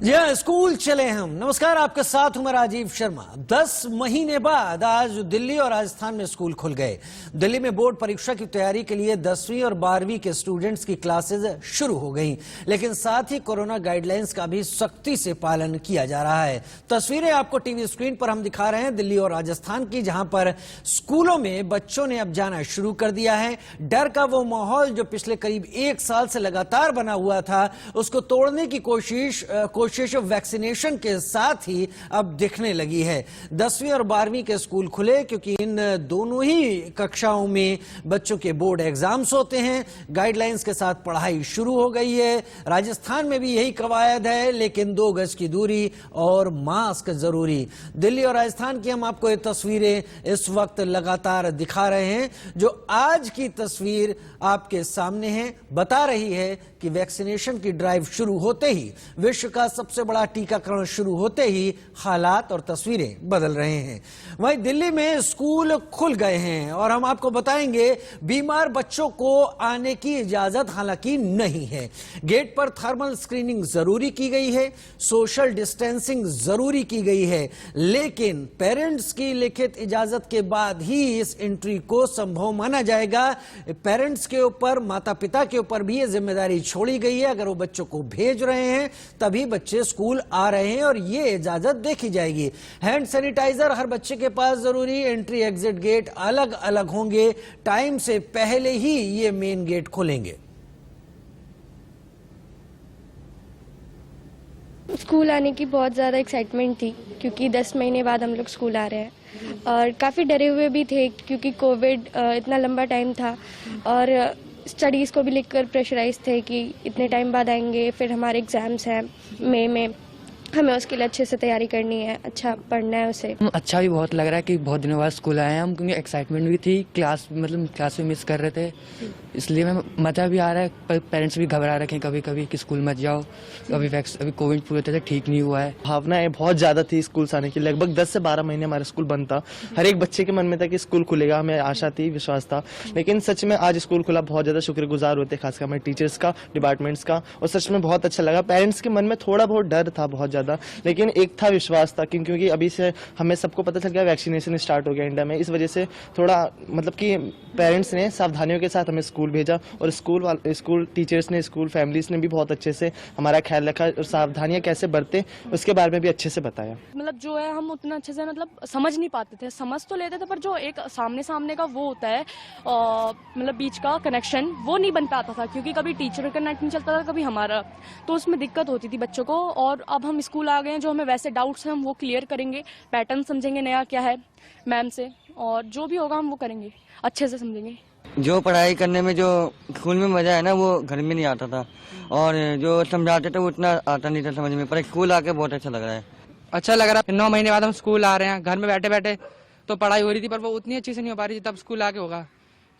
जी हाँ, स्कूल चले हम। नमस्कार, आपके साथ हूं मैं राजीव शर्मा। 10 महीने बाद आज दिल्ली और राजस्थान में स्कूल खुल गए। दिल्ली में बोर्ड परीक्षा की तैयारी के लिए 10वीं और 12वीं के स्टूडेंट्स की क्लासेस शुरू हो गई, लेकिन साथ ही कोरोना गाइडलाइंस का भी सख्ती से पालन किया जा रहा है। तस्वीरें आपको टीवी स्क्रीन पर हम दिखा रहे हैं दिल्ली और राजस्थान की, जहां पर स्कूलों में बच्चों ने अब जाना शुरू कर दिया है। डर का वो माहौल जो पिछले करीब 1 साल से लगातार बना हुआ था, उसको तोड़ने की कोशिश वैक्सीनेशन के साथ ही अब दिखने लगी है। 10वीं और 12वीं के स्कूल खुले क्योंकि इन दोनों ही कक्षाओं में बच्चों के बोर्ड एग्जाम्स होते हैं। गाइडलाइंस के साथ पढ़ाई शुरू हो गई है। राजस्थान में भी यही कवायद है, लेकिन 2 गज की दूरी और मास्क जरूरी। दिल्ली और राजस्थान की हम आपको ये तस्वीरें इस वक्त लगातार दिखा रहे हैं। जो आज की तस्वीर आपके सामने है, बता रही है कि वैक्सीनेशन की ड्राइव शुरू होते ही, विश्व का सबसे बड़ा टीकाकरण शुरू होते ही हालात और तस्वीरें बदल रहे हैं। वहीं दिल्ली में स्कूल खुल गए हैं और हम आपको बताएंगे बीमार बच्चों को आने की इजाजत हालांकि नहीं है। गेट पर थर्मल स्क्रीनिंग जरूरी की गई है, सोशल डिस्टेंसिंग जरूरी की गई है, लेकिन पेरेंट्स की लिखित इजाजत के बाद ही इस एंट्री को संभव माना जाएगा। पेरेंट्स के ऊपर, माता पिता के ऊपर भी ये जिम्मेदारी छोड़ी गई है। अगर वो बच्चों को भेज रहे हैं तभी बच्चे स्कूल आ रहे हैं और ये इजाजत देखी जाएगी। हैंड सैनिटाइजर हर बच्चे के पास जरूरी। एंट्री एग्जिट गेट अलग अलग होंगे। टाइम से पहले ही ये मेन गेट खोलेंगे। स्कूल आने की बहुत ज़्यादा एक्साइटमेंट थी क्योंकि 10 महीने बाद हम लोग स्कूल आ रहे हैं और काफ़ी डरे हुए भी थे क्योंकि कोविड इतना लंबा टाइम था और स्टडीज़ को भी लेकर प्रेशराइज थे कि इतने टाइम बाद आएंगे, फिर हमारे एग्ज़ाम्स हैं मई में, हमें उसके लिए अच्छे से तैयारी करनी है, अच्छा पढ़ना है उसे। अच्छा भी बहुत लग रहा है कि बहुत दिनों बाद स्कूल आए हैं हम, क्योंकि एक्साइटमेंट भी थी। क्लास भी मिस कर रहे थे, इसलिए मैं मज़ा भी आ रहा है। पर पेरेंट्स भी घबरा रखे हैं कभी कभी कि स्कूल मत जाओ, अभी कोविड पूरी तरह से ठीक नहीं हुआ है। भावनाएं बहुत ज़्यादा थी स्कूल से आने की। लगभग 10 से 12 महीने हमारा स्कूल बंद था। हर एक बच्चे के मन में था कि स्कूल खुलेगा, हमें आशा थी, विश्वास था। लेकिन सच में आज स्कूल खुला, बहुत ज़्यादा शुक्रगुजार होते, खासकर हमारे टीचर्स का, डिपार्टमेंट्स का, और सच में बहुत अच्छा लगा। पेरेंट्स के मन में थोड़ा बहुत डर था, बहुत ज़्यादा, लेकिन एक था विश्वास था क्योंकि अभी से हमें सबको पता चल गया वैक्सीनेशन स्टार्ट हो गया इंडिया में। इस वजह से थोड़ा कि पेरेंट्स ने सावधानियों के साथ हमें स्कूल भेजा और स्कूल टीचर्स ने, स्कूल फैमिलीज ने भी बहुत अच्छे से हमारा ख्याल रखा और सावधानियां कैसे बरतें उसके बारे में भी अच्छे से बताया। जो है हम उतना अच्छे से समझ नहीं पाते थे, समझ तो लेते थे पर जो एक सामने का वो होता है बीच का कनेक्शन वो नहीं बन पाता था क्योंकि कभी टीचर का नेट नहीं चलता था, कभी हमारा, तो उसमें दिक्कत होती थी बच्चों को। और अब हम स्कूल आ गए हैं, जो हमें वैसे डाउट्स हैं हम वो क्लियर करेंगे, पैटर्न समझेंगे नया क्या है मैम से, और जो भी होगा हम वो करेंगे, अच्छे से समझेंगे। जो पढ़ाई करने में जो स्कूल में मजा है ना, वो घर में नहीं आता था, और जो समझाते थे वो उतना आता नहीं था समझ में, पर स्कूल आके बहुत अच्छा लग रहा है। अच्छा लग रहा है। 9 महीने बाद हम स्कूल आ रहे हैं। घर में बैठे बैठे तो पढ़ाई हो रही थी पर वो उतनी अच्छी से नहीं हो पा रही थी, तब स्कूल आके होगा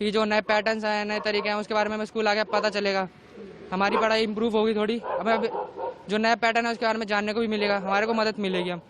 कि जो नए पैटर्न्स हैं, नए तरीके हैं, उसके बारे में हमें स्कूल आके पता चलेगा, हमारी पढ़ाई इंप्रूव होगी थोड़ी, हमें जो नया पैटर्न है उसके बारे में जानने को भी मिलेगा, हमारे को मदद मिलेगी। हम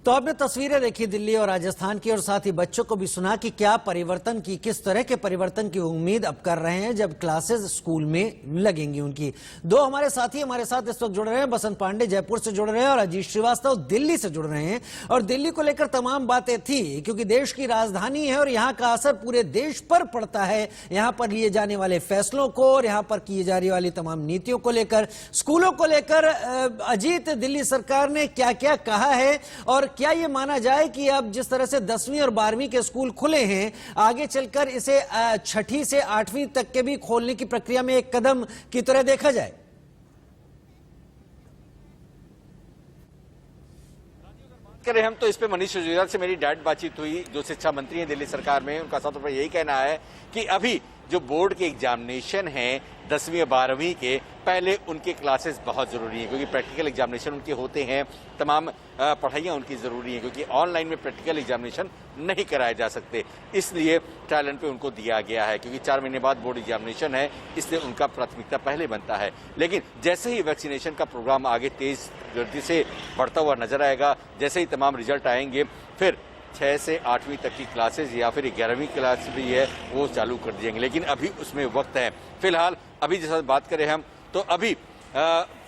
तो आपने तस्वीरें देखी दिल्ली और राजस्थान की, और साथ ही बच्चों को भी सुना कि क्या परिवर्तन की, किस तरह के परिवर्तन की उम्मीद अब कर रहे हैं जब क्लासेस स्कूल में लगेंगी उनकी। 2 हमारे साथी हमारे साथ इस वक्त जुड़ रहे हैं। बसंत पांडे जयपुर से जुड़ रहे हैं और अजीत श्रीवास्तव दिल्ली से जुड़ रहे हैं। और दिल्ली को लेकर तमाम बातें थी क्योंकि देश की राजधानी है और यहाँ का असर पूरे देश पर पड़ता है। यहाँ पर लिए जाने वाले फैसलों को और यहाँ पर की जाने वाली तमाम नीतियों को लेकर, स्कूलों को लेकर अजीत, दिल्ली सरकार ने क्या क्या कहा है और क्या ये माना जाए कि अब जिस तरह से 10वीं और 12वीं के स्कूल खुले हैं, आगे चलकर इसे 6ठी से 8वीं तक के भी खोलने की प्रक्रिया में एक कदम की तरह देखा जाए? करें हम तो इस पे मनीष जुजाल से मेरी डायरेक्ट बातचीत हुई, जो शिक्षा मंत्री हैं दिल्ली सरकार में। उनका साफ तौर पर यही कहना है कि अभी जो बोर्ड के एग्जामिनेशन हैं 10वीं और 12वीं के, पहले उनके क्लासेस बहुत ज़रूरी हैं क्योंकि प्रैक्टिकल एग्जामिनेशन उनके होते हैं, तमाम पढ़ाइयाँ उनकी ज़रूरी हैं क्योंकि ऑनलाइन में प्रैक्टिकल एग्जामिनेशन नहीं कराए जा सकते, इसलिए टैलेंट पे उनको दिया गया है क्योंकि 4 महीने बाद बोर्ड एग्जामिनेशन है, इसलिए उनका प्राथमिकता पहले बनता है। लेकिन जैसे ही वैक्सीनेशन का प्रोग्राम आगे तेज गति से बढ़ता हुआ नजर आएगा, जैसे ही तमाम रिजल्ट आएंगे, फिर 6 से 8वीं तक की क्लासेस या फिर 11वीं क्लास भी है वो चालू कर दिएंगे, लेकिन अभी उसमें वक्त है। फिलहाल अभी जैसा बात करें हम तो अभी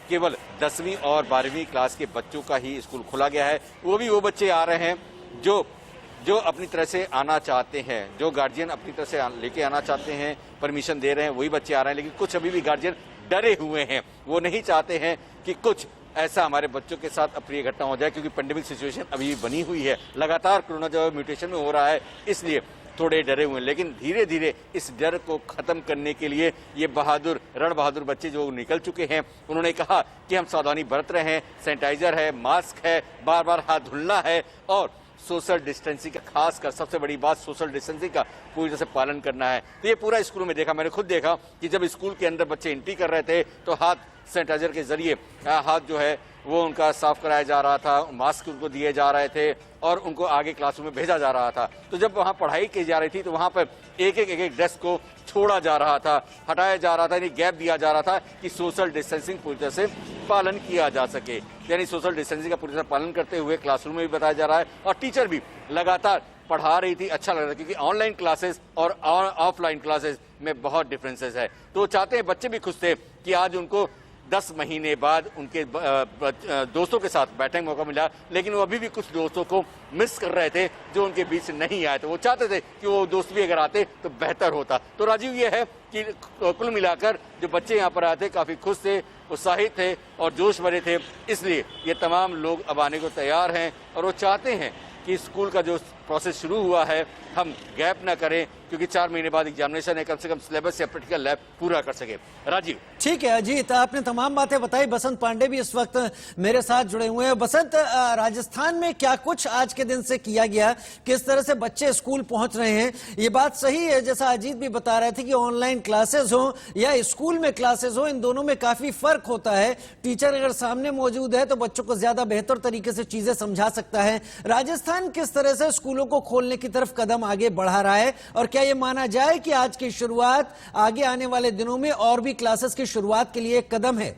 केवल 10वीं और 12वीं क्लास के बच्चों का ही स्कूल खोला गया है। वो भी वो बच्चे आ रहे हैं जो अपनी तरह से आना चाहते हैं, जो गार्जियन अपनी तरह से लेके आना चाहते हैं, परमिशन दे रहे हैं, वही बच्चे आ रहे हैं। लेकिन कुछ अभी भी गार्जियन डरे हुए हैं, वो नहीं चाहते हैं कि कुछ ऐसा हमारे बच्चों के साथ अप्रिय घटना हो जाए, क्योंकि पेंडेमिक सिचुएशन अभी भी बनी हुई है, लगातार कोरोना जो म्यूटेशन में हो रहा है, इसलिए थोड़े डरे हुए हैं। लेकिन धीरे धीरे इस डर को खत्म करने के लिए ये रण बहादुर बच्चे जो निकल चुके हैं, उन्होंने कहा कि हम सावधानी बरत रहे हैं, सैनिटाइजर है, मास्क है, बार बार हाथ धुलना है और सोशल डिस्टेंसिंग का, खासकर सबसे बड़ी बात सोशल डिस्टेंसिंग का पूरी तरह से पालन करना है। तो ये पूरा स्कूलों में देखा, मैंने खुद देखा कि जब स्कूल के अंदर बच्चे एंट्री कर रहे थे तो हाथ सैनिटाइजर के जरिए हाथ जो है वो उनका साफ कराया जा रहा था, मास्क उनको दिए जा रहे थे और उनको आगे क्लासरूम में भेजा जा रहा था। तो जब वहाँ पढ़ाई की जा रही थी तो वहाँ पर एक एक डेस्क को छोड़ा जा रहा था, हटाया जा रहा था, यानी गैप दिया जा रहा था कि सोशल डिस्टेंसिंग पूरी तरह से पालन किया जा सके। यानी सोशल डिस्टेंसिंग का पूरी तरह पालन करते हुए क्लासरूम में भी बताया जा रहा है और टीचर भी लगातार पढ़ा रही थी। अच्छा लग रहा था क्योंकि ऑनलाइन क्लासेस और ऑफलाइन क्लासेस में बहुत डिफरेंसेस है। तो चाहते हैं, बच्चे भी खुश थे कि आज उनको 10 महीने बाद उनके दोस्तों के साथ बैठने का मौका मिला, लेकिन वो अभी भी कुछ दोस्तों को मिस कर रहे थे जो उनके बीच नहीं आए थे। वो चाहते थे कि वो दोस्त भी अगर आते तो बेहतर होता। तो राजीव, ये है कि कुल मिलाकर जो बच्चे यहाँ पर आए थे काफी खुश थे, उत्साहित थे और जोश भरे थे, इसलिए ये तमाम लोग अब आने को तैयार हैं और वो चाहते हैं कि स्कूल का जो प्रोसेस शुरू हुआ है हम गैप ना करें, क्योंकि 4 महीने बाद एग्जामिनेशन है, कम से कम सिलेबस या प्रैक्टिकल लैब पूरा कर सके। राजीव। ठीक है अजीत, आपने तमाम बातें बताई। बसंत पांडे भी इस वक्त मेरे साथ जुड़े हुए हैं। बसंत, राजस्थान में क्या कुछ आज के दिन से किया गया, किस तरह से बच्चे स्कूल पहुंच रहे हैं? ये बात सही है जैसा अजीत भी बता रहे थे कि ऑनलाइन क्लासेस हो या स्कूल में क्लासेस हो, इन दोनों में काफी फर्क होता है। टीचर अगर सामने मौजूद है तो बच्चों को ज्यादा बेहतर तरीके से चीजें समझा सकता है। राजस्थान किस तरह से स्कूलों को खोलने की तरफ कदम आगे बढ़ा रहा है और क्या यह माना जाए कि आज की शुरुआत आगे आने वाले दिनों में और भी क्लासेस की शुरुआत के लिए एक कदम है?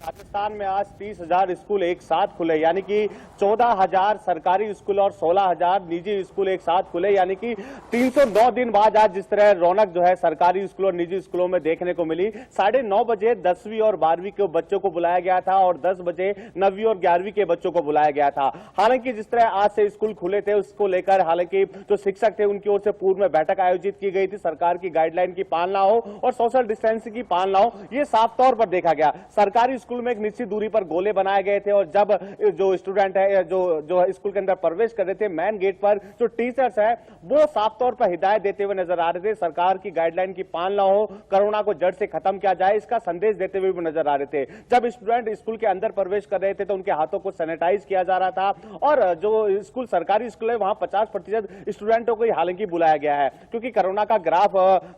राजस्थान में आज 30,000 स्कूल एक साथ खुले, यानी कि 14,000 सरकारी स्कूल और 16,000 निजी स्कूल एक साथ खुले, यानी कि 309 दिन बाद आज जिस तरह रौनक जो है सरकारी स्कूल और निजी स्कूलों में देखने को मिली। 9:30 बजे 10वीं और 12वीं के बच्चों को बुलाया गया था और 10 बजे 9वीं और 11वीं के बच्चों को बुलाया गया था। हालांकि जिस तरह आज से स्कूल खुले थे उसको लेकर हालांकि जो शिक्षक थे उनकी ओर से पूर्व में बैठक आयोजित की गई थी, सरकार की गाइडलाइन की पालना हो और सोशल डिस्टेंसिंग की पालना हो, ये साफ तौर पर देखा गया। सरकारी स्कूल में एक निश्चित दूरी पर गोले बनाए गए थे और जब जो स्टूडेंट है जो स्कूल के अंदर प्रवेश कर रहे थे, मेन गेट पर जो टीचर्स है वो साफ तौर पर हिदायत देते हुए नजर आ रहे थे, सरकार की गाइडलाइन की पालना हो, कोरोना को जड़ से खत्म किया जाए, इसका संदेश देते हुए भी नजर आ रहे थे। जब स्टूडेंट स्कूल के अंदर प्रवेश कर रहे थे तो उनके हाथों को सैनिटाइज किया जा रहा था और जो स्कूल सरकारी स्कूल है वहां 50% स्टूडेंटों को हालांकि बुलाया गया है, क्योंकि कोरोना का ग्राफ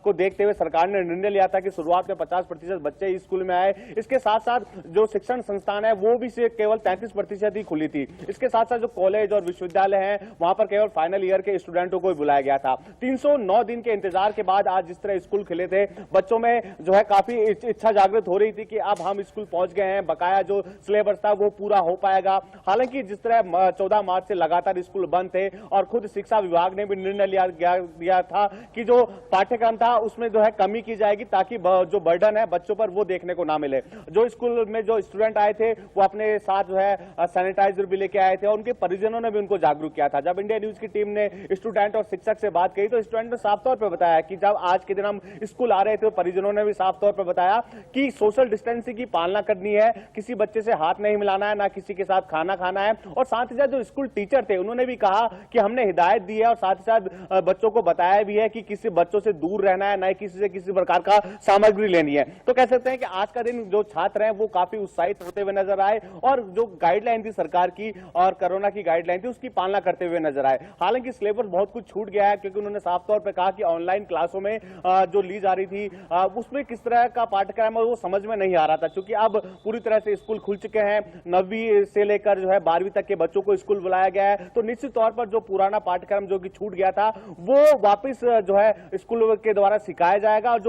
को देखते हुए सरकार ने निर्णय लिया था कि शुरुआत में 50% बच्चे स्कूल में आए। इसके साथ साथ जो शिक्षण संस्थान है वो भी से केवल 33% ही खुली थी। इसके साथ साथ जो कॉलेज और विश्वविद्यालय हैं वहां पर केवल फाइनल ईयर के स्टूडेंटों को ही बुलाया गया था। 309 दिन के इंतजार के बाद आज जिस तरह स्कूल खुले थे, बच्चों में जो है काफी इच्छा जागृत हो रही थी कि अब हम स्कूल पहुंच गए हैं, बकाया जो सिलेबस था वो पूरा हो पाएगा। हालांकि जिस तरह 14 मार्च से लगातार स्कूल बंद थे और खुद शिक्षा विभाग ने भी निर्णय लिया था कि जो पाठ्यक्रम था उसमें जो है कमी की जाएगी ताकि जो बर्डन है बच्चों पर वो देखने को ना मिले। जो स्कूल में जो स्टूडेंट आए थे वो अपने साथ जो है सैनिटाइजर भी लेके आए थे और उनके परिजनों ने भी उनको जागरूक किया था। जब इंडिया न्यूज की टीम ने स्टूडेंट और शिक्षक से बात की तो स्टूडेंट ने साफ तौर पर बताया कि जब आज के दिन हम स्कूल आ रहे थे तो परिजनों ने भी साफ तौर पर बताया कि सोशल डिस्टेंसिंग की पालना करनी है, किसी बच्चे से हाथ नहीं मिलाना है, ना किसी के साथ खाना खाना है। और साथ ही साथ जो स्कूल टीचर थे उन्होंने भी कहा कि हमने हिदायत दी है और साथ ही साथ बच्चों को बताया भी है कि किसी बच्चों से दूर रहना है, ना किसी से किसी प्रकार का सामग्री लेनी है। तो कह सकते हैं कि आज का दिन जो छात्र हैं वो काफी उत्साहित होते हुए नजर आए और जो गाइडलाइन थी सरकार की और कोरोना की गाइडलाइन थी उसकी पालना करते हुए नजर आए। हालांकि सिलेबस बहुत कुछ छूट गया है क्योंकि उन्होंने साफ तौर पर कहा कि ऑनलाइन क्लासों में जो ली जा रही थी उसमें किस तरह का पाठ्यक्रम है वो समझ में नहीं आ रहा था, क्योंकि अब पूरी तरह से स्कूल खुल चुके हैं। 9वीं से लेकर जो है 12वीं तक के बच्चों को स्कूल बुलाया गया है, तो निश्चित तौर पर जो पुराना पाठ्यक्रम जो कि छूट गया था वो वापस जो है स्कूल के द्वारा सिखाया जाएगा और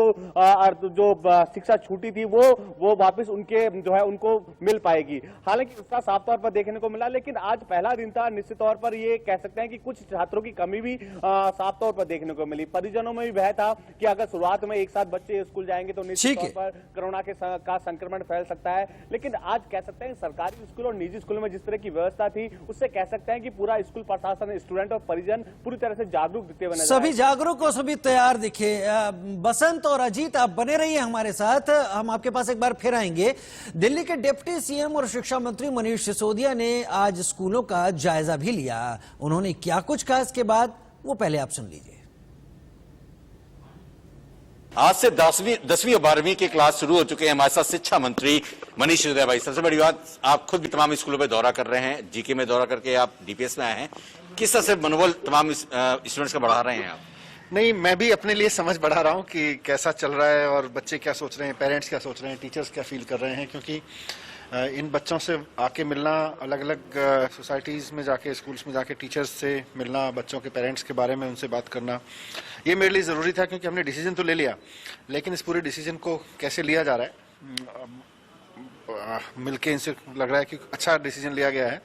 जो शिक्षा छूटी थी वो वापस उनके जो है उनको मिल पाएगी। हालांकि उसका साफ तौर पर देखने को मिला, लेकिन आज पहला दिन था, निश्चित तौर पर ये कह सकते हैं कि कुछ छात्रों की कमी भी साफ तौर पर देखने को मिली। परिजनों में भी भय था कि अगर शुरुआत में एक साथ बच्चे स्कूल जाएंगे तो निश्चित तौर पर कोरोना का संक्रमण फैल सकता है। लेकिन आज कह सकते हैं सरकारी स्कूल और निजी स्कूल में जिस तरह की व्यवस्था थी, उससे कह सकते हैं कि पूरा स्कूल प्रशासन, स्टूडेंट और परिजन पूरी तरह से जागरूक दिखते हुए नजर आए। सभी जागरूक और सभी तैयार दिखे। बसंत और अजीत, आप बने रहिए हमारे साथ, हम आपके पास एक बार फिर आएंगे। दिल्ली के डिप्टी सीएम और शिक्षा मंत्री मनीष सिसोदिया ने आज स्कूलों का जायजा भी लिया। उन्होंने क्या कुछ कहा इसके बाद, वो पहले आप सुन लीजिए। आज से 10वीं और 12वीं की क्लास शुरू हो चुके हैं। हमारे साथ शिक्षा मंत्री मनीष सिसोदिया भाई। सबसे बड़ी बात, आप खुद भी तमाम स्कूलों में दौरा कर रहे हैं, जीके में दौरा करके आप डीपीएस में आए हैं, किस तरह से मनोबल तमाम स्टूडेंट्स का बढ़ा रहे हैं आप? नहीं, मैं भी अपने लिए समझ बढ़ा रहा हूँ कि कैसा चल रहा है और बच्चे क्या सोच रहे हैं, पेरेंट्स क्या सोच रहे हैं, टीचर्स क्या फील कर रहे हैं। क्योंकि इन बच्चों से आके मिलना, अलग अलग सोसाइटीज़ में जाके, स्कूल्स में जाके टीचर्स से मिलना, बच्चों के पेरेंट्स के बारे में उनसे बात करना, ये मेरे लिए ज़रूरी था। क्योंकि हमने डिसीजन तो ले लिया, लेकिन इस पूरे डिसीजन को कैसे लिया जा रहा है, मिलके इनसे लग रहा है कि अच्छा डिसीजन लिया गया है।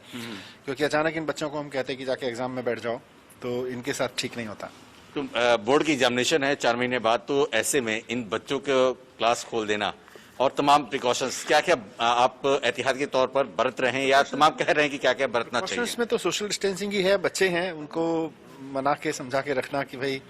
क्योंकि अचानक इन बच्चों को हम कहते हैं कि जाके एग्जाम में बैठ जाओ, तो इनके साथ ठीक नहीं होता। तो बोर्ड की एग्जामिनेशन है 4 महीने बाद, तो ऐसे में इन बच्चों को क्लास खोल देना और तमाम प्रिकॉशंस क्या क्या आप एहतियात के तौर पर बरत रहे हैं, या तमाम कह रहे हैं कि क्या क्या बरतना चाहिए? इसमें तो सोशल डिस्टेंसिंग ही है, बच्चे हैं, उनको मना के समझा के रखना कि भाई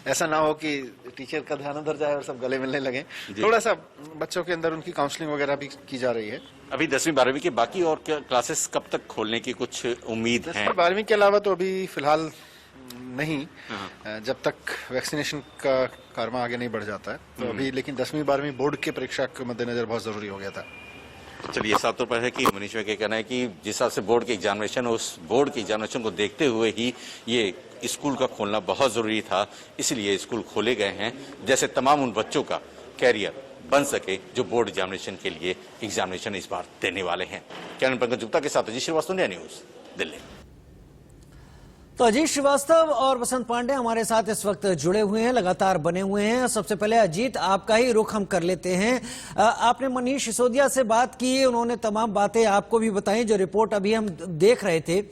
ऐसा ना हो कि टीचर का ध्यान उधर जाए और सब गले मिलने लगे। थोड़ा सा बच्चों के अंदर उनकी काउंसलिंग वगैरह भी की जा रही है। अभी 10वीं 12वीं के बाकी और क्लासेस कब तक खोलने की कुछ उम्मीद है? 12वीं के अलावा तो अभी फिलहाल नहीं, जब तक वैक्सीनेशन का कारवा आगे नहीं बढ़ जाता है तो अभी। लेकिन 10वीं 12वीं बोर्ड की परीक्षा के मद्देनजर बहुत जरूरी हो गया था। चलिए, साफ तौर पर है कि मनीष भाई का कहना है कि जिस हिसाब से बोर्ड की एग्जामिनेशन, उस बोर्ड की एग्जामिनेशन को देखते हुए ही ये स्कूल का खोलना बहुत जरूरी था, इसलिए स्कूल खोले गए हैं, जैसे तमाम उन बच्चों का कैरियर बन सके जो बोर्ड एग्जामिनेशन के लिए एग्जामिनेशन इस बार देने वाले हैं। कैमरा पंकज गुप्ता के साथ अजीत श्रीवास्तव, इंडिया न्यूज, दिल्ली। तो अजीत श्रीवास्तव और बसंत पांडे हमारे साथ इस वक्त जुड़े हुए हैं, लगातार बने हुए हैं। सबसे पहले अजीत, आपका ही रुख हम कर लेते हैं। आपने मनीष सिसोदिया से बात की, उन्होंने तमाम बातें आपको भी बताई जो रिपोर्ट अभी हम देख रहे थे।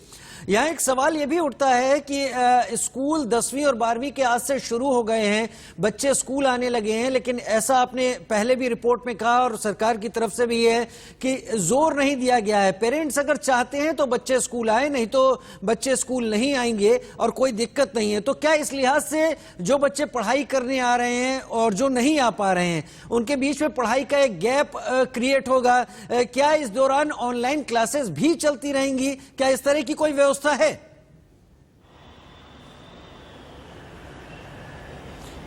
यहाँ एक सवाल ये भी उठता है कि स्कूल 10वीं और 12वीं के आज से शुरू हो गए हैं, बच्चे स्कूल आने लगे हैं, लेकिन ऐसा आपने पहले भी रिपोर्ट में कहा और सरकार की तरफ से भी है कि जोर नहीं दिया गया है। पेरेंट्स अगर चाहते हैं तो बच्चे स्कूल आए, नहीं तो बच्चे स्कूल नहीं आएंगे और कोई दिक्कत नहीं है। तो क्या इस लिहाज से जो बच्चे पढ़ाई करने आ रहे हैं और जो नहीं आ पा रहे हैं, उनके बीच में पढ़ाई का एक गैप क्रिएट होगा? क्या इस दौरान ऑनलाइन क्लासेस भी चलती रहेंगी? क्या इस तरह की कोई व्यवस्था है?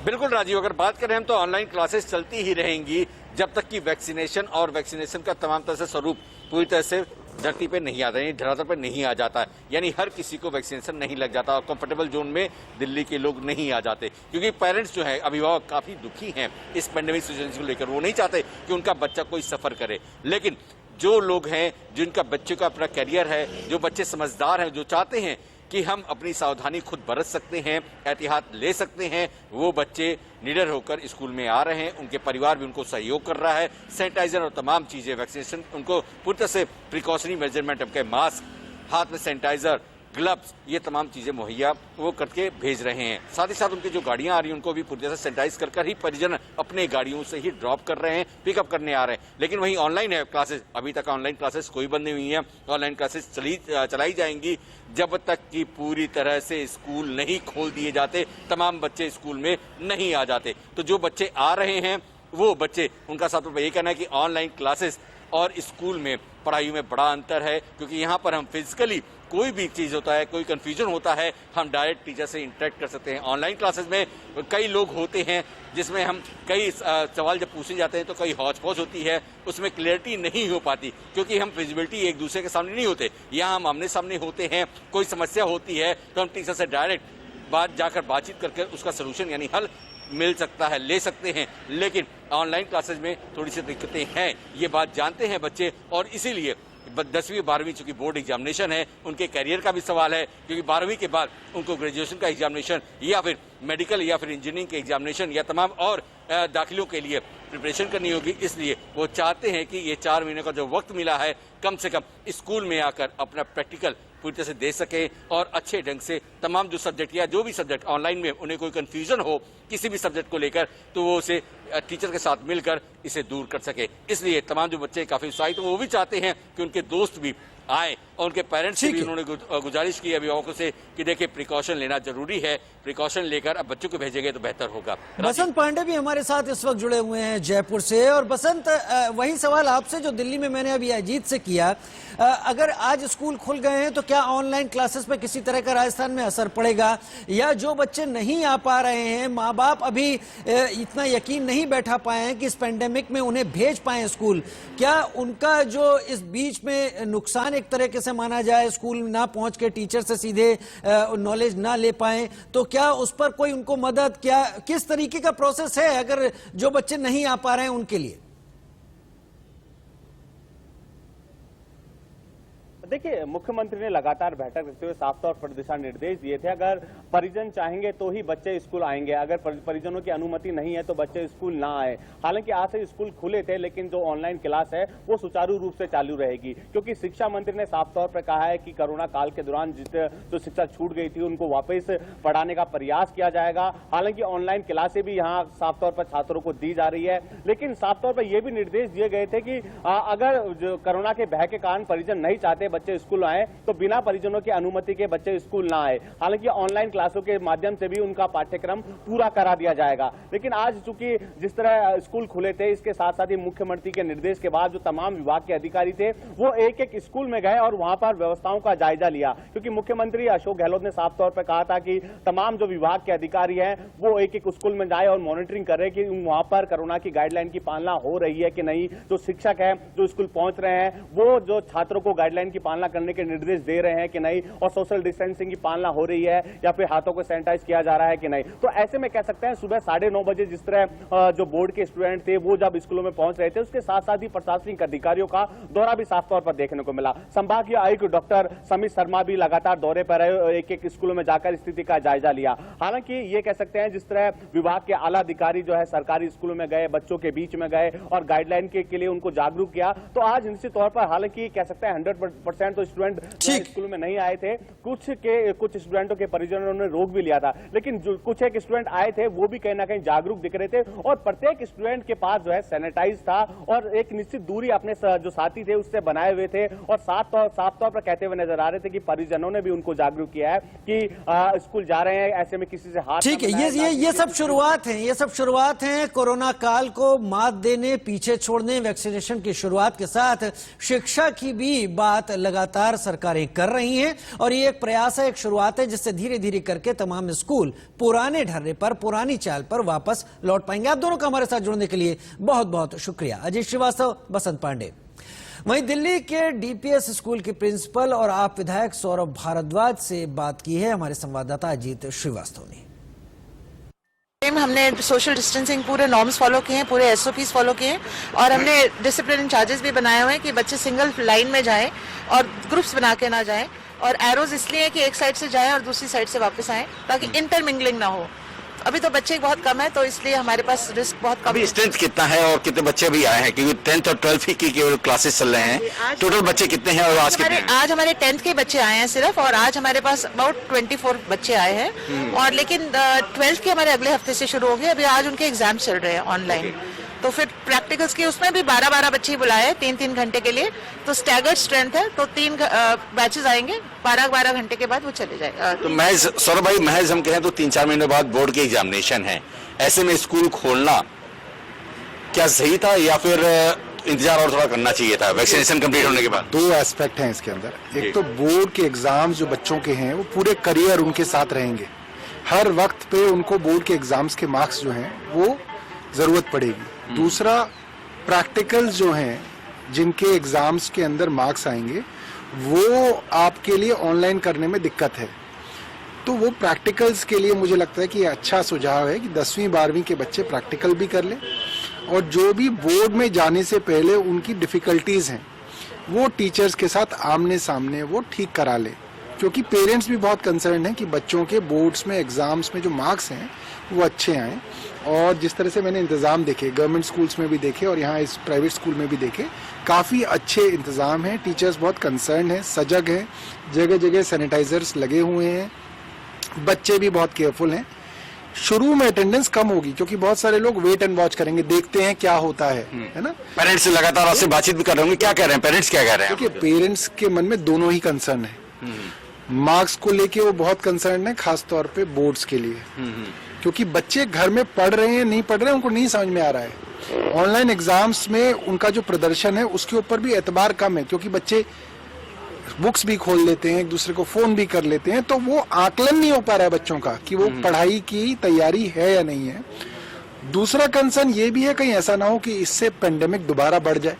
बिल्कुल राजीव, अगर बात करें हम तो ऑनलाइन क्लासेस चलती ही रहेंगी जब तक कि वैक्सीनेशन और वैक्सीनेशन का तमाम तरह से स्वरूप पूरी तरह से धरती पे नहीं आता, यानी धरातल पर नहीं आ जाता, यानी हर किसी को वैक्सीनेशन नहीं लग जाता और कंफर्टेबल जोन में दिल्ली के लोग नहीं आ जाते। क्योंकि पेरेंट्स जो है, अभिभावक काफी दुखी हैं इस पेंडेमिक सिचुएशन को लेकर। वो नहीं चाहते कि उनका बच्चा कोई सफर करे, लेकिन जो लोग हैं जिनका बच्चे का अपना करियर है, जो बच्चे समझदार हैं, जो चाहते हैं कि हम अपनी सावधानी खुद बरत सकते हैं, एहतियात ले सकते हैं, वो बच्चे निडर होकर स्कूल में आ रहे हैं। उनके परिवार भी उनको सहयोग कर रहा है। सैनिटाइजर और तमाम चीजें, वैक्सीनेशन, उनको पूरी तरह से प्रिकॉशनरी मेजरमेंट, उनके मास्क, हाथ में सैनिटाइजर, ग्लव्स, ये तमाम चीजें मुहैया वो करके भेज रहे हैं। साथ ही साथ उनकी जो गाड़ियां आ रही हैं उनको भी पूरी तरह से सैनिटाइज कर ही परिजन अपने गाड़ियों से ही ड्रॉप कर रहे हैं, पिकअप करने आ रहे हैं। लेकिन वहीं ऑनलाइन है क्लासेस, अभी तक ऑनलाइन क्लासेस कोई बंद नहीं हुई है। ऑनलाइन क्लासेस चलाई जाएंगी जब तक कि पूरी तरह से स्कूल नहीं खोल दिए जाते, तमाम बच्चे स्कूल में नहीं आ जाते। तो जो बच्चे आ रहे हैं वो बच्चे, उनका साथ में ये कहना है कि ऑनलाइन क्लासेस और स्कूल में पढ़ाई में बड़ा अंतर है, क्योंकि यहाँ पर हम फिजिकली कोई भी चीज होता है, कोई कंफ्यूजन होता है, हम डायरेक्ट टीचर से इंटरेक्ट कर सकते हैं। ऑनलाइन क्लासेस में कई लोग होते हैं जिसमें हम कई सवाल जब पूछे जाते हैं तो कई हौच पौच होती है, उसमें क्लियरिटी नहीं हो पाती, क्योंकि हम विजिबिलिटी एक दूसरे के सामने नहीं होते। यहाँ हम आमने सामने होते हैं, कोई समस्या होती है तो हम टीचर से डायरेक्ट बातचीत करके उसका सोल्यूशन यानी हल मिल सकता है, ले सकते हैं। लेकिन ऑनलाइन क्लासेस में थोड़ी सी दिक्कतें हैं, ये बात जानते हैं बच्चे, और इसीलिए 10वीं 12वीं चूंकि बोर्ड एग्जामिनेशन है, उनके करियर का भी सवाल है, क्योंकि 12वीं के बाद उनको ग्रेजुएशन का एग्जामिनेशन या फिर मेडिकल या फिर इंजीनियरिंग के एग्जामिनेशन या तमाम और दाखिलों के लिए प्रिपरेशन करनी होगी। इसलिए वो चाहते हैं कि ये 4 महीने का जो वक्त मिला है कम से कम स्कूल में आकर अपना प्रैक्टिकल पूरी तरह से दे सके और अच्छे ढंग से तमाम जो सब्जेक्ट या जो भी सब्जेक्ट ऑनलाइन में उन्हें कोई कंफ्यूजन हो किसी भी सब्जेक्ट को लेकर तो वो उसे टीचर के साथ मिलकर इसे दूर कर सके। इसलिए तमाम जो बच्चे काफी उत्साहित हैं वो भी चाहते हैं कि उनके दोस्त भी आए और उनके पेरेंट्स से भी उन्होंने गुजारिश की अभिभावकों से कि देखिए प्रिकॉशन लेना जरूरी है, प्रिकॉशन लेकर अब बच्चों को भेजेंगे तो बेहतर होगा। बसंत पांडे भी हमारे साथ इस वक्त जुड़े हुए हैं जयपुर से। और बसंत, वही सवाल आपसे जो दिल्ली में मैंने अभी अजीत से किया, अगर आज स्कूल खुल गए हैं तो क्या ऑनलाइन क्लासेस पे किसी तरह का राजस्थान में असर पड़ेगा, या जो बच्चे नहीं आ पा रहे हैं, माँ बाप अभी इतना यकीन नहीं बैठा पाए हैं कि इस पेंडेमिक में उन्हें भेज पाए स्कूल, क्या उनका जो इस बीच में नुकसान एक तरीके से माना जाए, स्कूल ना पहुंच के टीचर से सीधे नॉलेज ना ले पाए, तो क्या उस पर कोई उनको मदद, क्या किस तरीके का प्रोसेस है अगर जो बच्चे नहीं आ पा रहे हैं उनके लिए? देखिए, मुख्यमंत्री ने लगातार बैठक रखते हुए साफ तौर पर दिशा निर्देश दिए थे। अगर परिजन चाहेंगे तो ही बच्चे स्कूल आएंगे, अगर परिजनों की अनुमति नहीं है तो बच्चे स्कूल ना आए। हालांकि आज से स्कूल खुले थे, लेकिन जो ऑनलाइन क्लास है वो सुचारू रूप से चालू रहेगी, क्योंकि शिक्षा मंत्री ने साफ तौर पर कहा है कि कोरोना काल के दौरान जो शिक्षा छूट गई थी उनको वापस पढ़ाने का प्रयास किया जाएगा। हालांकि ऑनलाइन क्लासें भी यहाँ साफ तौर पर छात्रों को दी जा रही है, लेकिन साफ तौर पर यह भी निर्देश दिए गए थे कि अगर कोरोना के भय के कारण परिजन नहीं चाहते बच्चे स्कूल आए तो बिना परिजनों की अनुमति के बच्चे स्कूल ना आए। हालांकि ऑनलाइन क्लासों के माध्यम से भी उनका पाठ्यक्रम पूरा करा दिया जाएगा। लेकिन आज चूंकि जिस तरह स्कूल खुले थे, इसके साथ साथ ही मुख्यमंत्री के निर्देश के बाद जो तमाम विभाग के अधिकारी थे वो एक एक स्कूल में गए और वहां पर व्यवस्थाओं का जायजा लिया, क्योंकि मुख्यमंत्री अशोक गहलोत ने साफ तौर पर कहा था कि तमाम जो विभाग के अधिकारी हैं वो एक एक स्कूल में जाए और मॉनिटरिंग करे कि वहां पर कोरोना की गाइडलाइन की पालना हो रही है कि नहीं। जो शिक्षक है जो स्कूल पहुंच रहे हैं वो जो छात्रों को गाइडलाइन की पालना करने के निर्देश दे रहे हैं कि नहीं, और सोशल डिस्टेंसिंग की पालना हो रही है या फिर हाथों को सैनिटाइज किया जा रहा है कि नहीं। तो ऐसे में कह सकते हैं सुबह 9:30 बजे जिस तरह जो बोर्ड के स्टूडेंट थे वो जब स्कूलों में पहुंच रहे थे, उसके साथ साथ ही प्रशासनिक अधिकारियों का दौरा भी साफ तौर पर देखने को मिला। संभागीय आयुक्त डॉक्टर समित शर्मा भी लगातार दौरे पर रहे, एक एक स्कूलों में जाकर स्थिति का जायजा लिया। हालांकि ये कह सकते हैं जिस तरह विभाग के आला अधिकारी जो है सरकारी स्कूलों में गए, बच्चों के बीच में गए और गाइडलाइन के लिए उनको जागरूक किया, तो आज निश्चित तौर पर हालांकि कह सकते हैं 100% तो स्टूडेंट स्कूल में नहीं आए थे। कुछ स्टूडेंटों के परिजनों ने रोक भी लिया था, लेकिन जो कुछ एक स्टूडेंट आए थे वो भी कहीं ना कहीं जागरूक दिख रहे थे और प्रत्येक स्टूडेंट के पास जो है सैनिटाइज था और एक निश्चित दूरी अपने जो साथी थे उससे बनाए हुए थे और साफ तौर पर कहते हुए नजर आ रहे थे कि परिजनों ने भी उनको जागरूक किया है कि स्कूल जा रहे हैं, ऐसे में किसी से हाथ। ठीक है, ये सब शुरुआत है, ये सब शुरुआत है कोरोना काल को मात देने, पीछे छोड़ने, वैक्सीनेशन की शुरुआत के साथ शिक्षा की भी बात लगातार सरकारें कर रही हैं और ये एक प्रयास है, एक शुरुआत है जिससे धीरे धीरे करके तमाम स्कूल पुराने ढर्रे पर, पुरानी चाल पर वापस लौट पाएंगे। आप दोनों का हमारे साथ जुड़ने के लिए बहुत बहुत शुक्रिया। अजय श्रीवास्तव, बसंत पांडे। वहीं दिल्ली के डीपीएस स्कूल के प्रिंसिपल और आप विधायक सौरभ भारद्वाज से बात की है हमारे संवाददाता अजीत श्रीवास्तव ने। हमने सोशल डिस्टेंसिंग पूरे नॉर्म्स फॉलो किए हैं, पूरे एसओपीज फॉलो किए हैं और हमने डिसिप्लिन चार्जेस भी बनाए हुए हैं कि बच्चे सिंगल लाइन में जाएं और ग्रुप्स बना के ना जाएं, और एरोज इसलिए कि एक साइड से जाएं और दूसरी साइड से वापस आएं ताकि इंटरमिंगलिंग ना हो। अभी तो बच्चे बहुत कम है तो इसलिए हमारे पास रिस्क बहुत कम। अभी स्ट्रेंथ कितना है और कितने बच्चे भी आए हैं, क्योंकि 10th और 12th की क्लासेस चल रहे हैं, टोटल बच्चे कितने हैं और आज कितने हैं? आज हमारे 10th के बच्चे आए हैं सिर्फ, और आज हमारे पास अबाउट 24 बच्चे आए हैं और लेकिन 12th के हमारे अगले हफ्ते से शुरू हो गए। अभी आज उनके एग्जाम चल रहे हैं ऑनलाइन, तो फिर प्रैक्टिकल्स के उसमें भी 12-12 बच्चे बुलाए 3-3 घंटे के लिए, तो स्टैगर्ड स्ट्रेंथ है, तो 3 बैचेस आएंगे, 12-12 घंटे के बाद वो चले जाएगा। तो महज सौरभ भाई, महज हम कहें तो 3-4 महीने बाद बोर्ड के एग्जामिनेशन है, ऐसे में स्कूल खोलना क्या सही था या फिर इंतजार और थोड़ा करना चाहिए था वैक्सीनेशन कंप्लीट होने के बाद? 2 एस्पेक्ट हैं इसके अंदर। एक तो बोर्ड के एग्जाम जो बच्चों के हैं वो पूरे करियर उनके साथ रहेंगे, हर वक्त पे उनको बोर्ड के एग्जाम्स के मार्क्स जो हैं वो जरूरत पड़ेगी। दूसरा, प्रैक्टिकल्स जो हैं जिनके एग्जाम्स के अंदर मार्क्स आएंगे वो आपके लिए ऑनलाइन करने में दिक्कत है, तो वो प्रैक्टिकल्स के लिए मुझे लगता है कि अच्छा सुझाव है कि 10वीं 12वीं के बच्चे प्रैक्टिकल भी कर लें और जो भी बोर्ड में जाने से पहले उनकी डिफिकल्टीज हैं वो टीचर्स के साथ आमने सामने वो ठीक करा ले, क्योंकि पेरेंट्स भी बहुत कंसर्न हैं कि बच्चों के बोर्ड्स में एग्जाम्स में जो मार्क्स हैं वो अच्छे आएँ। और जिस तरह से मैंने इंतज़ाम देखे, गवर्नमेंट स्कूल्स में भी देखे और यहाँ इस प्राइवेट स्कूल में भी देखे, काफ़ी अच्छे इंतज़ाम हैं। टीचर्स बहुत कंसर्न हैं, सजग हैं, जगह जगह सैनिटाइजर्स लगे हुए हैं, बच्चे भी बहुत केयरफुल हैं। शुरू में अटेंडेंस कम होगी क्योंकि बहुत सारे लोग वेट एंड वॉच करेंगे, देखते हैं क्या होता है ना। पेरेंट्स से लगातार आपसे बातचीत भी कर रहे होंगे, क्या कह रहे हैं पेरेंट्स, क्या कह रहे हैं? देखिए, पेरेंट्स के मन में दोनों ही कंसर्न है। मार्क्स को लेके वो बहुत कंसर्न है, खास तौर पे बोर्ड्स के लिए, क्योंकि बच्चे घर में पढ़ रहे हैं नहीं पढ़ रहे हैं उनको नहीं समझ में आ रहा है। ऑनलाइन एग्जाम्स में उनका जो प्रदर्शन है उसके ऊपर भी एतबार कम है, क्योंकि बच्चे बुक्स भी खोल लेते हैं, एक दूसरे को फोन भी कर लेते हैं, तो वो आकलन नहीं हो पा रहा है बच्चों का कि वो पढ़ाई की तैयारी है या नहीं है। दूसरा कंसर्न ये भी है कहीं ऐसा ना हो कि इससे पेंडेमिक दोबारा बढ़ जाए।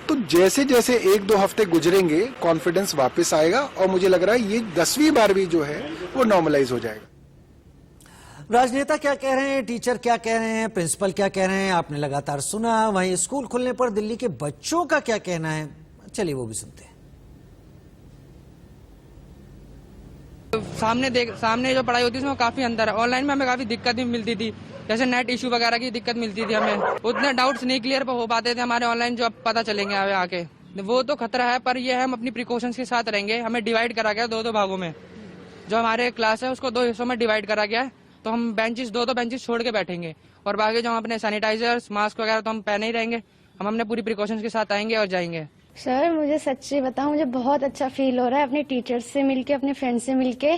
तो जैसे जैसे 1-2 हफ्ते गुजरेंगे कॉन्फिडेंस वापस आएगा और मुझे लग रहा है ये 10वीं 12वीं जो है वो नॉर्मलाइज हो जाएगा। राजनेता क्या कह रहे हैं, टीचर क्या कह रहे हैं, प्रिंसिपल क्या कह रहे हैं, आपने लगातार सुना। वहीं स्कूल खुलने पर दिल्ली के बच्चों का क्या कहना है, चलिए वो भी सुनते हैं। सामने जो पढ़ाई होती है उसमें काफी अंतर है। ऑनलाइन में हमें काफी दिक्कत भी मिलती थी, जैसे नेट इशू वगैरह की दिक्कत मिलती थी, हमें उतने डाउट्स नहीं क्लियर हो पाते थे हमारे ऑनलाइन, जो अब पता चलेंगे आके। वो तो खतरा है, पर ये हम अपनी प्रिकॉशंस के साथ रहेंगे। हमें डिवाइड करा गया 2-2 भागों में, जो हमारे क्लास है उसको 2 हिस्सों में डिवाइड करा गया है। तो हम बेंचेस 2-2 बेंचेस छोड़ के बैठेंगे और बाकी जो हम अपने सैनिटाइजर्स मास्क वगैरह तो हम पहने ही रहेंगे। हम अपने पूरी प्रिकॉशंस के साथ आएंगे और जाएंगे। सर मुझे सच्ची बताऊं, मुझे बहुत अच्छा फील हो रहा है अपने टीचर्स से मिलके, अपने फ्रेंड्स से मिलके,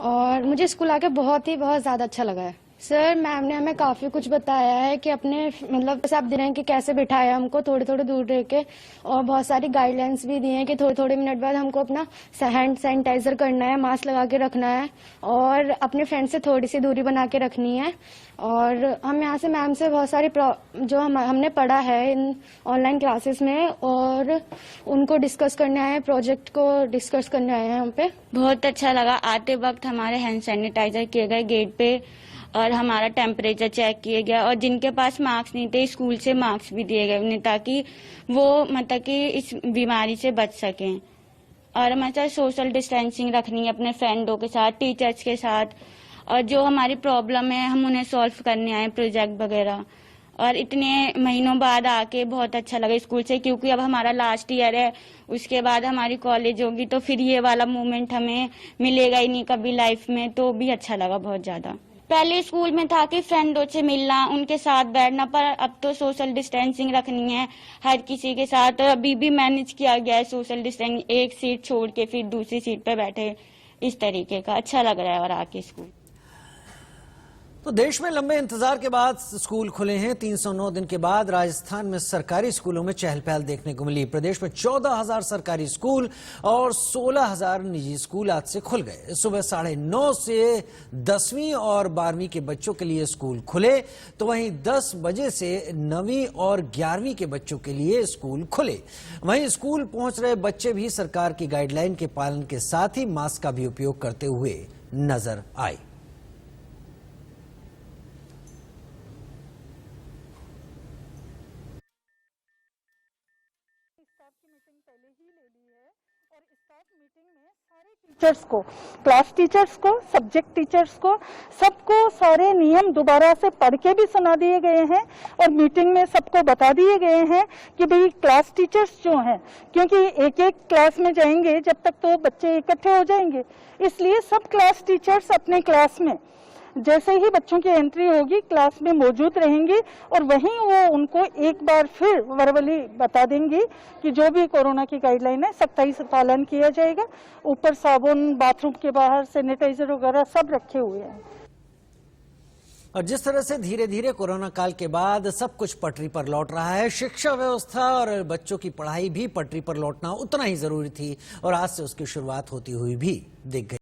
और मुझे स्कूल आके बहुत ज़्यादा अच्छा लगा है। सर मैम ने हमें काफ़ी कुछ बताया है कि अपने मतलब जैसे आप दे रहे हैं कि कैसे बिठाया हमको थोड़े दूर रह के, और बहुत सारी गाइडलाइंस भी दी हैं कि थोड़े मिनट बाद हमको अपना हैंड सैनिटाइजर करना है, मास्क लगा के रखना है और अपने फ्रेंड से थोड़ी सी दूरी बना के रखनी है। और हम यहाँ से मैम से बहुत सारी जो हमने पढ़ा है इन ऑनलाइन क्लासेस में, और उनको डिस्कस करने आए हैं, प्रोजेक्ट को डिस्कस करने आए हैं हम पे। बहुत अच्छा लगा। आते वक्त हमारे हैंड सैनिटाइजर किए गए गेट पे और हमारा टेम्परेचर चेक किया गया, और जिनके पास मार्क्स नहीं थे स्कूल से मार्क्स भी दिए गए उन्हें, ताकि वो मतलब कि इस बीमारी से बच सकें। और हमारे साथ सोशल डिस्टेंसिंग रखनी है अपने फ्रेंडों के साथ, टीचर्स के साथ, और जो हमारी प्रॉब्लम है हम उन्हें सॉल्व करने आए, प्रोजेक्ट वगैरह। और इतने महीनों बाद आके बहुत अच्छा लगा स्कूल से, क्योंकि अब हमारा लास्ट ईयर है, उसके बाद हमारी कॉलेज होगी, तो फिर ये वाला मोमेंट हमें मिलेगा ही नहीं कभी लाइफ में, तो भी अच्छा लगा बहुत ज़्यादा। पहले स्कूल में था कि फ्रेंडों से मिलना, उनके साथ बैठना, पर अब तो सोशल डिस्टेंसिंग रखनी है हर किसी के साथ। अभी भी मैनेज किया गया है सोशल डिस्टेंसिंग, एक सीट छोड़ के फिर दूसरी सीट पर बैठे, इस तरीके का अच्छा लग रहा है। और आके स्कूल तो देश में लंबे इंतजार के बाद स्कूल खुले हैं। 309 दिन के बाद राजस्थान में सरकारी स्कूलों में चहल पहल देखने को मिली। प्रदेश में 14,000 सरकारी स्कूल और 16,000 निजी स्कूल आज से खुल गए। सुबह 9:30 से 10वीं और 12वीं के बच्चों के लिए स्कूल खुले, तो वहीं 10 बजे से 9वीं और 11वीं के बच्चों के लिए स्कूल खुले। वहीं स्कूल पहुंच रहे बच्चे भी सरकार की गाइडलाइन के पालन के साथ ही मास्क का भी उपयोग करते हुए नजर आए। टीचर्स को, क्लास टीचर्स को, सब्जेक्ट टीचर्स को, सबको सारे नियम दोबारा से पढ़ के भी सुना दिए गए हैं और मीटिंग में सबको बता दिए गए हैं कि भाई क्लास टीचर्स जो हैं, क्योंकि एक एक क्लास में जाएंगे जब तक तो बच्चे इकट्ठे हो जाएंगे, इसलिए सब क्लास टीचर्स अपने क्लास में जैसे ही बच्चों की एंट्री होगी क्लास में मौजूद रहेंगी और वहीं वो उनको एक बार फिर वर्बली बता देंगी कि जो भी कोरोना की गाइडलाइन है सख्ताई से पालन किया जाएगा। ऊपर साबुन, बाथरूम के बाहर सैनिटाइजर वगैरह सब रखे हुए हैं। और जिस तरह से धीरे धीरे कोरोना काल के बाद सब कुछ पटरी पर लौट रहा है, शिक्षा व्यवस्था और बच्चों की पढ़ाई भी पटरी पर लौटना उतना ही जरूरी थी और आज से उसकी शुरुआत होती हुई भी दिख गई।